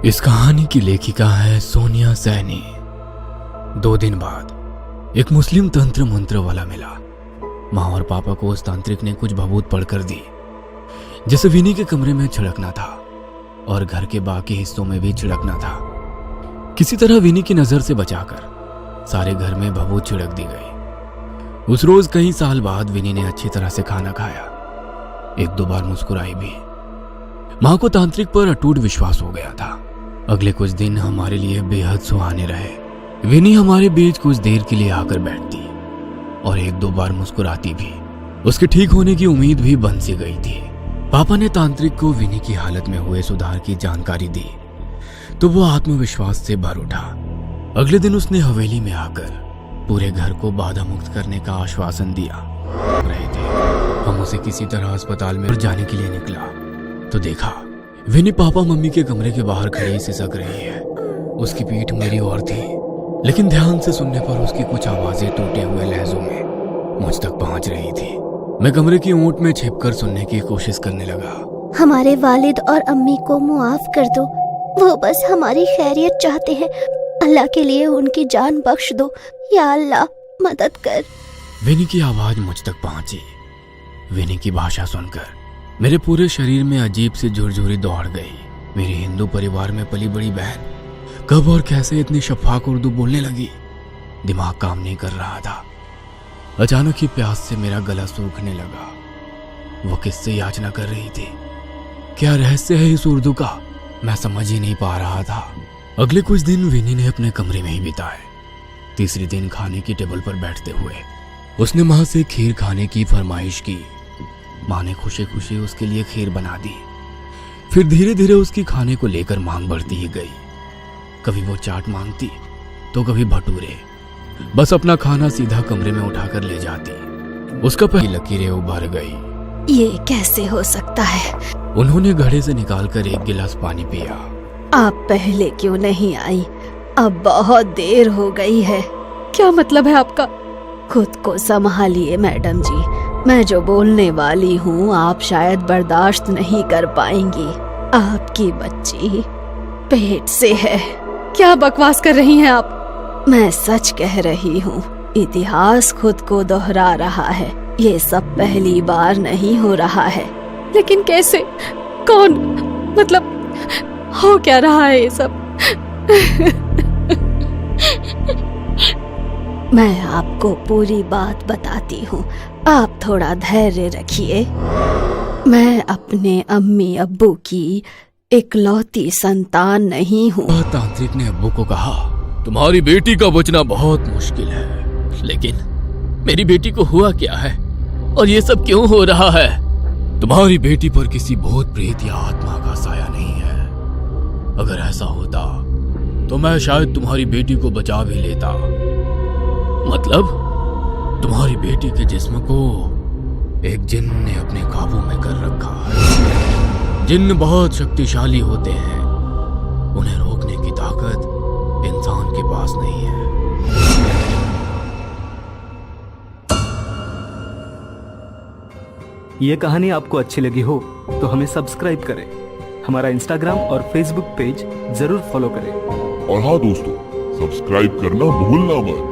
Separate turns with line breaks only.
इस कहानी की लेखिका है सोनिया सैनी। 2 दिन बाद एक मुस्लिम तंत्र मंत्र वाला मिला। माँ और पापा को उस तांत्रिक ने कुछ भभूत पढ़कर दी, जिसे विनी के कमरे में छिड़कना था और घर के बाकी हिस्सों में भी छिड़कना था। किसी तरह विनी की नजर से बचाकर सारे घर में भभूत छिड़क दी गई। उस रोज कई साल बाद विनी ने अच्छी तरह से खाना खाया, 1-2 बार मुस्कुराई भी। माँ को तांत्रिक पर अटूट विश्वास हो गया था। अगले कुछ दिन हमारे लिए बेहद सुहाने रहे। विनी हमारे बीच कुछ देर के लिए आकर बैठती और 1-2 बार मुस्कुराती भी। उसके ठीक होने की उम्मीद भी बन सी गई थी। पापा ने तांत्रिक को विनी की हालत में हुए सुधार की जानकारी दी तो वो आत्मविश्वास से भर उठा। अगले दिन उसने हवेली में आकर पूरे घर को बाधा मुक्त करने का आश्वासन दिया रहे थे। हम उसे किसी तरह अस्पताल में जाने के लिए निकला तो देखा विनी पापा मम्मी के कमरे के बाहर खड़ी सिसक रही है। उसकी पीठ मेरी ओर थी, लेकिन ध्यान से सुनने पर उसकी कुछ आवाजें टूटे हुए लहजों में मुझ तक पहुंच रही थी। मैं कमरे की ओट में छिपकर सुनने की कोशिश करने लगा।
हमारे वालिद और अम्मी को मुआफ कर दो, वो बस हमारी खैरियत चाहते हैं। अल्लाह के लिए उनकी जान बख्श दो, या अल्लाह मदद कर।
विनी की आवाज मुझ तक पहुंची। विनी की भाषा सुनकर मेरे पूरे शरीर में अजीब सी झुरझुरी दौड़ गई। मेरे हिंदू परिवार में पली बड़ी बहन कब और कैसे इतनी शफाक उर्दू बोलने लगी, दिमाग काम नहीं कर रहा था। अचानक ही प्यास से मेरा गला सूखने लगा। वो किससे याचना कर रही थी? क्या रहस्य है इस उर्दू का? मैं समझ ही नहीं पा रहा था। अगले कुछ दिन विनी ने अपने कमरे में ही बिताए। तीसरे दिन खाने की टेबल पर बैठते हुए उसने माँ से खीर खाने की फरमाइश की। माँ ने खुशी खुशी उसके लिए खीर बना दी। फिर धीरे धीरे उसकी खाने को लेकर मांग बढ़ती ही गई। कभी वो चाट मांगती तो कभी भटूरे। बस अपना खाना सीधा कमरे में उठाकर ले जाती। उसका पहली लकीरें उभर गई।
ये कैसे हो सकता है?
उन्होंने घड़े से निकालकर 1 गिलास पानी पिया।
आप पहले क्यों नहीं आई? अब बहुत देर हो गई है।
क्या मतलब है आपका?
खुद को संभालिए मैडम जी, मैं जो बोलने वाली हूँ आप शायद बर्दाश्त नहीं कर पाएंगी। आपकी बच्ची पेट से है।
क्या बकवास कर रही हैं आप?
मैं सच कह रही हूँ। इतिहास खुद को दोहरा रहा है। ये सब पहली बार नहीं हो रहा है।
लेकिन कैसे? कौन? मतलब हो क्या रहा है ये सब?
मैं आपको पूरी बात बताती हूँ, आप थोड़ा धैर्य रखिए। मैं अपने अम्मी अब्बू की इकलौती संतान नहीं हूँ।
तांत्रिक ने अब्बू को कहा, तुम्हारी बेटी का बचना बहुत मुश्किल है, लेकिन मेरी बेटी को हुआ क्या है और ये सब क्यों हो रहा है? तुम्हारी बेटी पर किसी भूत प्रेत या आत्मा का साया नहीं है। अगर ऐसा होता तो मैं शायद तुम्हारी बेटी को बचा भी लेता। मतलब तुम्हारी बेटी के जिस्म को एक जिन्न ने अपने काबू में कर रखा है। जिन्न बहुत शक्तिशाली होते हैं, उन्हें रोकने की ताकत इंसान के पास नहीं है।
ये कहानी आपको अच्छी लगी हो तो हमें सब्सक्राइब करें, हमारा इंस्टाग्राम और फेसबुक पेज जरूर फॉलो करें।
और हाँ दोस्तों, सब्सक्राइब करना भूलना मत।